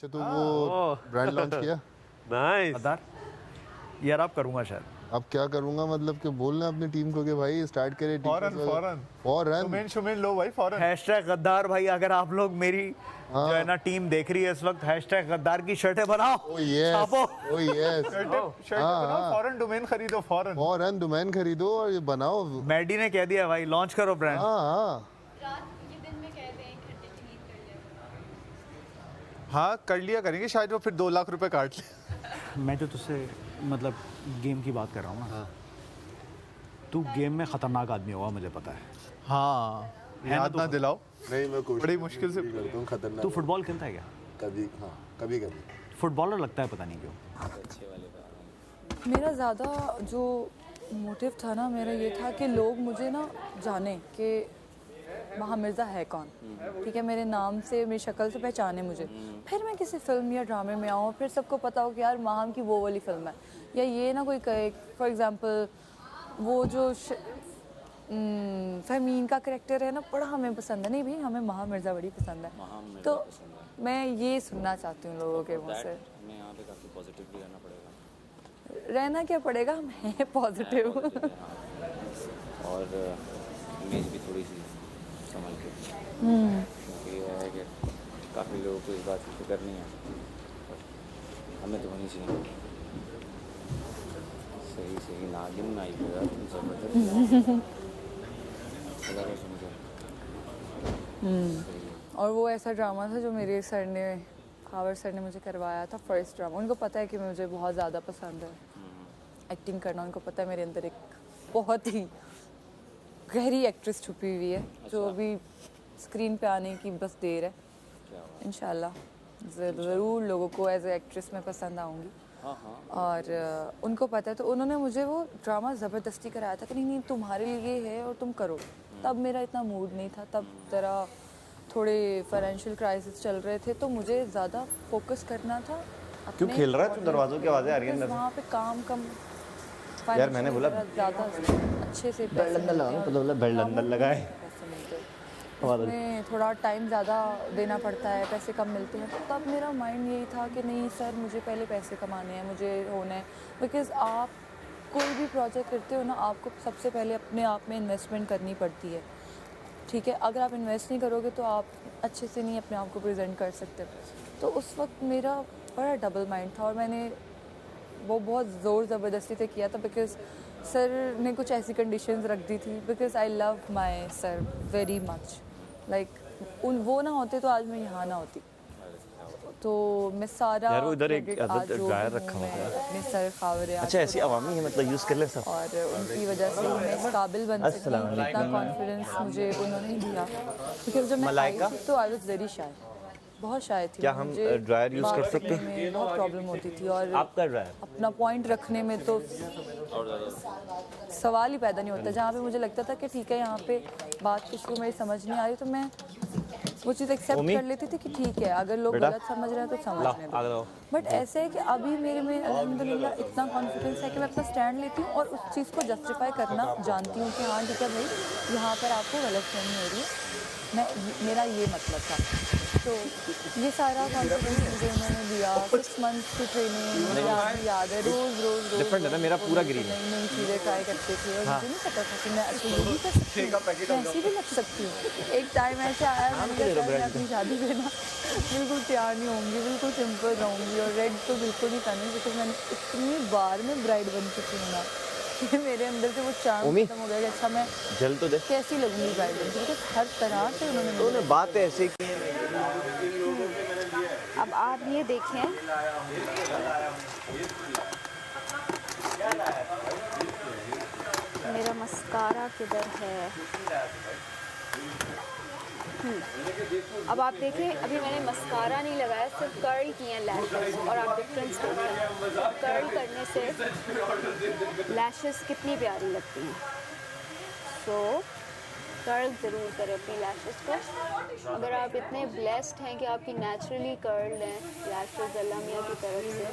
अच्छा तो वो ब्रांड लॉन्च किया? नाइस। गद्दार यार आप करूँगा शायद। अब क्या करूंगा मतलब कि बोलना अपनी टीम को कि भाई स्टार्ट करे फौरन फौरन शुमेन लो भाई फौरन। हैशटैग गद्दार भाई, अगर आप लोग मेरी जो है ना टीम देख रही है इस वक्त, हैशटैग गद्दार की शर्टें बनाओ, ओ यस छापो। ओ यस शर्ट बनाओ, फौरन डोमेन खरीदो, फौरन डोमेन खरीदो और ये बनाओ। मैडी ने कह दिया भाई लॉन्च करो ब्रांड। हाँ हाँ कर लिया करेंगे, शायद वो फिर 2 लाख रुपए काट ले। मैं जो तुझसे मतलब गेम की बात कर रहा हूँ ना, तू गेम में खतरनाक आदमी होगा मुझे पता है। हाँ याद ना दिलाओ। नहीं मैं कोशिश बड़ी मुश्किल से करता हूँ खतरनाक। तू फुटबॉल खेलता है क्या? कभी हाँ कभी कभी फुटबॉलर लगता है पता नहीं क्यों। मेरा ज़्यादा जो मोटिव था ना मेरा ये था कि लोग मुझे ना जाने कि महा मिर्ज़ा है कौन, ठीक है, मेरे नाम से मेरी शक्ल से पहचाने मुझे, फिर मैं किसी फिल्म या ड्रामे में आऊँ, फिर सबको पता हो कि यार माहम की वो वाली फिल्म है, या ये ना कोई कहे फॉर एग्जांपल वो जो फहमीन का करैक्टर है ना बड़ा हमें पसंद है, नहीं भाई हमें महा मिर्ज़ा बड़ी पसंद है, तो मैं ये सुनना चाहती हूँ लोगों के मुँह से। हमें यहाँ पे काफ़ी पॉजिटिव भी रहना पड़ेगा। रहना क्या पड़ेगा, हम हैं पॉजिटिव। और इमेज भी थोड़ी सी संभल के, क्योंकि ये है कि काफ़ी लोगों को इस बात की फिक्र नहीं है, हमें तो होनी चाहिए। सही नागिन नाई हुआ जबरदस्त। और वो ऐसा ड्रामा था जो मेरे सर ने, खावर सर ने मुझे करवाया था, फर्स्ट ड्रामा। उनको पता है कि मुझे बहुत ज़्यादा पसंद है एक्टिंग करना, उनको पता है मेरे अंदर एक बहुत ही गहरी एक्ट्रेस छुपी हुई है जो अभी स्क्रीन पे आने की बस देर है। इंशाल्लाह ज़रूर लोगों को एज ए एक्ट्रेस मैं पसंद आऊँगी। और उनको पता है, तो उन्होंने मुझे वो ड्रामा ज़बरदस्ती कराया था कि नहीं नहीं तुम्हारे लिए है और तुम करो। तब मेरा इतना मूड नहीं था, तब ज़रा थोड़े फाइनेंशियल क्राइसिस चल रहे थे, तो मुझे ज़्यादा फोकस करना था। क्यों खेल रहा है तू? दरवाज़ों की आवाज़ें आ रही हैं। वहाँ पे काम कम यार मैंने बोला ज़्यादा अच्छे से बेड अंदर लगा, मतलब बेड अंदर लगाए उसमें थोड़ा टाइम ज़्यादा देना पड़ता है, पैसे कम मिलते हैं, तो तब मेरा माइंड यही था कि नहीं सर मुझे पहले पैसे कमाने हैं, मुझे होना है। बिकॉज़ आप कोई भी प्रोजेक्ट करते हो ना, आपको सबसे पहले अपने आप में इन्वेस्टमेंट करनी पड़ती है, ठीक है। अगर आप इन्वेस्ट नहीं करोगे तो आप अच्छे से नहीं अपने आप को प्रेजेंट कर सकते। तो उस वक्त मेरा बड़ा डबल माइंड था और मैंने वो बहुत ज़ोर ज़बरदस्ती से किया था, बिकॉज़ सर ने कुछ ऐसी कंडीशंस रख दी थी, because I love my sir very much, like वो ना होते तो आज मैं यहाँ ना होती। तो मैं सारा यार वो इधर एक credit आज जो ड्रायर हूँ रखा हुआ मैं है। अपने सर खावरे अच्छा ऐसी अवामी है, मतलब यूज़ कर ले सब। और उनकी वजह से मैं इस काबिल बन सकी, अस्सलाम इतना वालेकुम। कॉन्फिडेंस मुझे उन्होंने दिया, क्योंकि जब मैं आई मलाइका? थी तो आई वाज वेरी शाय, बहुत शाय थी। क्या हम मुझे ड्रायर यूज़ कर बात सकते करने में बहुत प्रॉब्लम होती थी और आपका ड्रायर अपना पॉइंट रखने में तो सवाल ही पैदा नहीं होता। जहाँ पे मुझे लगता था कि ठीक है यहाँ पे बात किसी को मेरी समझ नहीं आ रही, तो मैं वो चीज़ एक्सेप्ट कर लेती थी कि ठीक है अगर लोग गलत समझ रहे हैं तो समझने दो। बट ऐसे है कि अभी मेरे में अल्हम्दुलिल्लाह इतना कॉन्फिडेंस है कि मैं अपना स्टैंड लेती हूँ और उस चीज़ को जस्टिफाई करना जानती हूँ कि हाँ ठीक है भाई यहाँ पर आपको गलतफहमी हो रही है, मेरा ये मतलब था। तो ये सारा कॉन्फिडेंस मुझे उन्होंने दिया। 6 मंथ्स की ट्रेनिंग मुझे आज भी याद है, रोज़ डिफरेंट है ना, मेरा पूरा ग्रीन है। नई नई चीज़ें ट्राई करते थे और मुझे नहीं पता था कि मैं अच्छा ये भी कर सकती हूँ, मैं ऐसी भी लग सकती हूँ। एक टाइम ऐसे आया मैंने कहा मैं अपनी शादी पे ना बिल्कुल तैयार नहीं होंगी, बिल्कुल सिंपल रहूँगी और रेड तो बिल्कुल नहीं पहनूँगी, बिकॉज मैंने इतनी बार मैं ब्राइड बन चुकी हूँ ना कि मेरे अंदर से वो चार्म खत्म हो गया कि अच्छा मैं जल तो दे कैसी लगूंगी ब्राइड बन के, हर तरह से उन्होंने बात ऐसे की। अब आप ये देखें, मेरा मस्कारा किधर है। अब आप देखें, अभी मैंने मस्कारा नहीं लगाया, सिर्फ कर्ल किए हैं लैशेस, और आप डिफरेंस देखें, कर्ल करने से लैशेस कितनी प्यारी लगती हैं। सो कर्ल ज़रूर करें अपनी लैशेस को। अगर आप इतने ब्लेस्ड हैं कि आपकी नेचुरली कर्ल्ड हैं लैशेस अल्लाह मियाँ की तरफ से,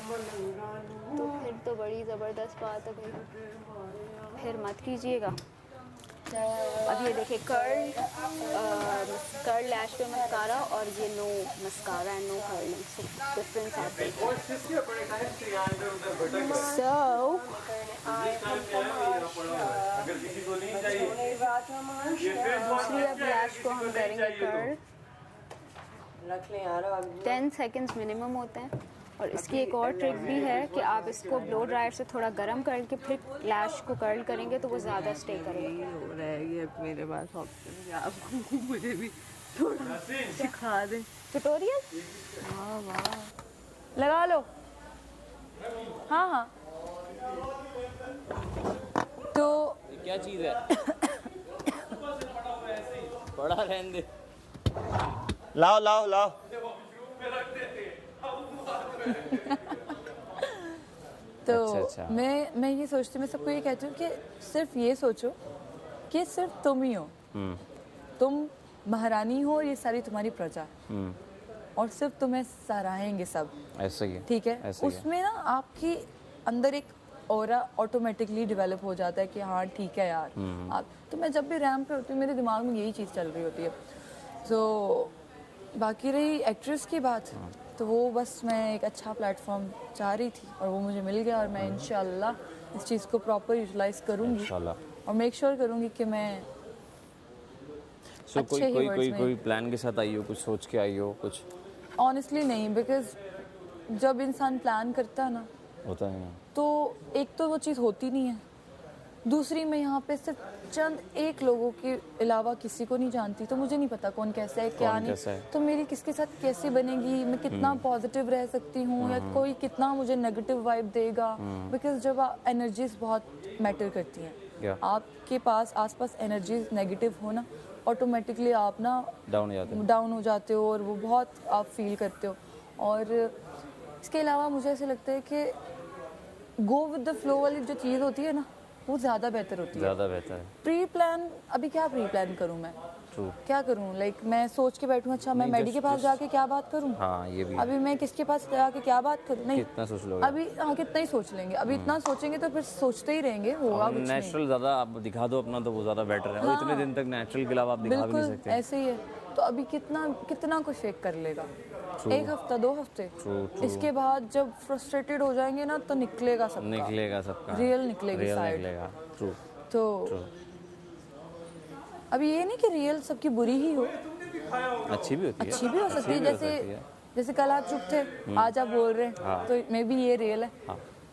तो फिर तो बड़ी ज़बरदस्त बात है भाई, फिर मत कीजिएगा। अब ये देखिए कर्ल लैश पे मस्कारा और ये no mascara and no curling, so difference आते हैं। सो दूसरी अब लैश को हम करेंगे कर्ल। 10 सेकेंड्स मिनिमम होते हैं। और इसकी एक और ट्रिक भी है कि आप इसको ब्लो ड्रायर से थोड़ा गर्म करके फिर लैश को कर्ल करेंगे तो वो ज़्यादा स्टे करेगा। हो रहा है ये मेरे पास ऑप्शन है, आपको मुझे भी थोड़ा सिखा दें। ट्यूटोरियल वाह वाह, लगा लो। हाँ हाँ, तो क्या चीज़ है? बड़ा रहने दे। लाओ लाओ लाओ। तो अच्छा। मैं ये सोचती हूँ, मैं सबको ये कहती हूँ कि सिर्फ ये सोचो कि सिर्फ तुम ही हो, तुम महारानी हो और ये सारी तुम्हारी प्रजा, और सिर्फ तुम्हें सराहेंगे सब। ऐसा ही है। ठीक है, ऐसा ही है। उसमें ना आपकी अंदर एक ऑरा ऑटोमेटिकली डेवलप हो जाता है कि हाँ ठीक है यार आप। तो मैं जब भी रैंप पे होती हूँ मेरे दिमाग में यही चीज़ चल रही होती है। तो बाकी रही एक्ट्रेस की बात, तो वो बस मैं एक अच्छा प्लेटफॉर्म चाह रही थी और वो मुझे मिल गया, और मैं इंशाल्लाह इस चीज़ को प्रॉपर यूटिलाइज करूँगी इंशाल्लाह। और मेक श्योर करूँगी कि मैं सो अच्छे ही words में- कोई प्लान के साथ आई हो, कुछ सोच के आई हो कुछ? ऑनेस्टली नहीं, बिकॉज जब इंसान प्लान करता है ना होता है ना। तो एक तो वो चीज़ होती नहीं है, दूसरी मैं यहाँ पे सिर्फ चंद एक लोगों के अलावा किसी को नहीं जानती, तो मुझे नहीं पता कौन कैसा है क्या कौन नहीं, कैसा है। तो मेरी किसके साथ कैसी बनेगी, मैं कितना पॉजिटिव रह सकती हूँ या कोई कितना मुझे नेगेटिव वाइब देगा। बिकॉज जब एनर्जीज बहुत मैटर करती हैं, Yeah. आपके पास आसपास एनर्जीज नेगेटिव हो ना, ऑटोमेटिकली आप ना डाउन हो जाते हैं। डाउन हो जाते हो और वो बहुत आप फील करते हो। और इसके अलावा मुझे ऐसे लगता है कि गो विद द फ्लो वाली जो चीज़ होती है ना, वो ज़्यादा बेहतर होती है। ज़्यादा बेहतर है। प्री प्लान, अभी क्या प्री प्लान करूँ मैं, ट्रू। क्या करूँ, लाइक मैं सोच के बैठूँ अच्छा मैं नहीं, मेडी के पास just- जाके क्या बात करूँ, हाँ ये भी है। अभी मैं किसके पास जाके क्या बात करूँ, नहीं कितना सोच लोगे? अभी हाँ कितना ही सोच लेंगे, अभी इतना सोचेंगे तो फिर सोचते ही रहेंगे, होगा कुछ नहीं। नेचुरल ज़्यादा आप दिखा दो अपना तो वो ज़्यादा बेटर है। और इतने दिन तक नेचुरल के अलावा आप दिखा भी नहीं बिल्कुल सकते। ऐसे ही है। तो अभी कितना कुछ फेक कर लेगा, एक हफ्ता 2 हफ्ते, True. इसके बाद जब फ्रस्ट्रेटेड हो जाएंगे ना तो निकलेगा सबका, निकलेगा सबका। रियल निकलेगी रियल side। निकलेगा। ट्रू। तो अभी ये नहीं कि रियल सबकी बुरी ही हो, अच्छी भी होती है। अच्छी भी हो सकती है। जैसे कल आप चुप थे, आज आप बोल रहे हैं, तो मे बी ये रियल है।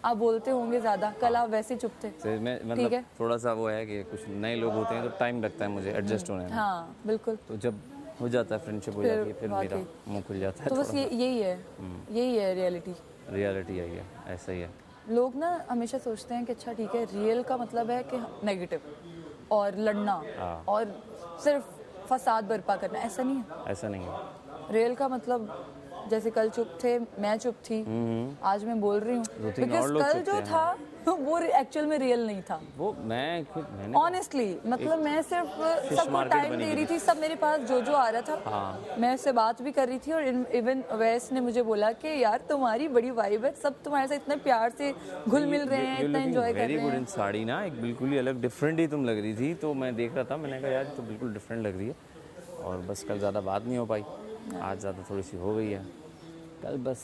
आप बोलते होंगे ज्यादा, कल आप वैसे ही चुप थे। तो मैं ठीक मतलब है। थोड़ा सा वो है कि कुछ नए लोग होते हैं तो टाइम लगता है मुझे एडजस्ट होने में। हाँ बिल्कुल। तो जब हो जाता है फ्रेंडशिप हो फिर जाती है फिर मेरा वाकई। मुंह खुल जाता है। तो बस यही है रियलिटी। रियलिटी आई है, ऐसा ही है। लोग ना हमेशा सोचते हैं कि अच्छा ठीक है, रियल का मतलब है कि नेगेटिव और लड़ना और सिर्फ फसाद बर्पा करना, ऐसा नहीं है। ऐसा नहीं है। रियल का मतलब जैसे कल चुप थे, मैं चुप थी, आज मैं बोल रही हूँ, 2-3 और बिकॉज लोग कल चुप जो थे, था वो एक्चुअल में रियल नहीं था। वो मैंने ऑनेस्टली मतलब मैं सिर्फ सबको market टाइम बनी दे हुई रही थी, सब मेरे पास जो आ रहा था मैं उससे बात भी कर रही थी। और इवन वैस ने मुझे बोला कि यार तुम्हारी बड़ी वाइब है, सब तुम्हारे साथ इतने प्यार से घुल मिल रहे हैं, इतना एंजॉय कर वेरी रहे गुड हैं। इन साड़ी ना, एक बिल्कुल ही अलग डिफरेंट ही तुम लग रही थी। तो मैं देख रहा था, मैंने कहा यार तो बिल्कुल डिफरेंट लग रही है। और बस कल ज़्यादा बात नहीं हो पाई, आज ज़्यादा थोड़ी सी हो गई है।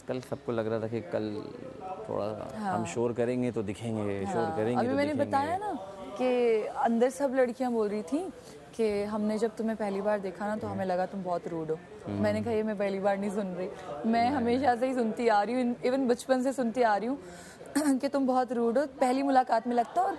कल सबको लग रहा था कि कल थोड़ा हम शोर करेंगे तो दिखेंगे, शोर करेंगे अभी तो मैंने दिखेंगे। बताया ना कि अंदर सब लड़कियां बोल रही थी कि हमने जब तुम्हें पहली बार देखा ना तो हमें लगा तुम बहुत रूड हो। मैंने कहा ये मैं पहली बार नहीं सुन रही, मैं हमेशा से ही सुनती आ रही हूँ, इवन बचपन से सुनती आ रही हूँ कि तुम बहुत रूड हो। पहली मुलाकात में लगता, और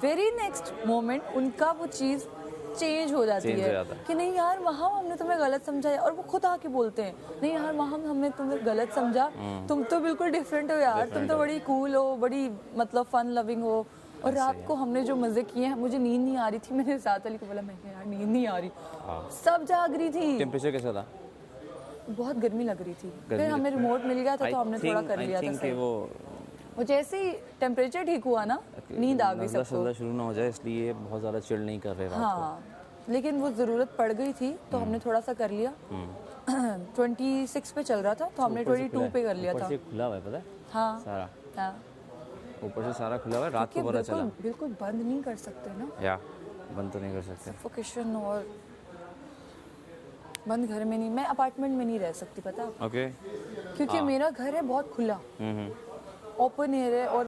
वेरी नेक्स्ट मोमेंट उनका वो चीज़ चेंज हो जाती Change हो है जाता है। कि नहीं यार वहाँ हमने तुम्हें गलत समझा है, और वो खुद आके बोलते हैं नहीं यार वहाँ हमने तुम्हें गलत समझा, तुम तो बिल्कुल डिफरेंट हो यार, तुम तो बड़ी कूल हो, बड़ी मतलब फन लविंग हो। और रात को हमने जो मजे किए हैं, मुझे नींद नहीं आ रही थी, मैंने साथ वाली को बोला मैं यार नींद नहीं आ रही, सब जाग रही थी। टेम्परेचर कैसा था? बहुत गर्मी लग रही थी, फिर हमें रिमोट मिल गया था तो हमने थोड़ा कर लिया था सही। वो जैसे ही टेम्परेचर ठीक हुआ ना, नींद आ गई सबको। शुरू ना हो जाए इसलिए बहुत ज़्यादा चिल नहीं कर रहे रात को। हाँ लेकिन वो ज़रूरत पड़ गई थी तो हमने थोड़ा सा कर लिया। 26 पे चल रहा था तो हमने 22 पे कर लिया ऊपर था। से खुला हुआ है पता है हाँ सारा, हाँ ऊपर से सारा खुला हुआ है, रात को पता चला। बिल्कुल बंद नहीं कर सकते ना। या बंद तो नहीं कर सकते। सफोकेशन और बंद घर में नहीं, मैं अपार्टमेंट में नहीं रह सकती, पता है? ओके। क्योंकि मेरा घर है बहुत खुला, ओपन एयर है और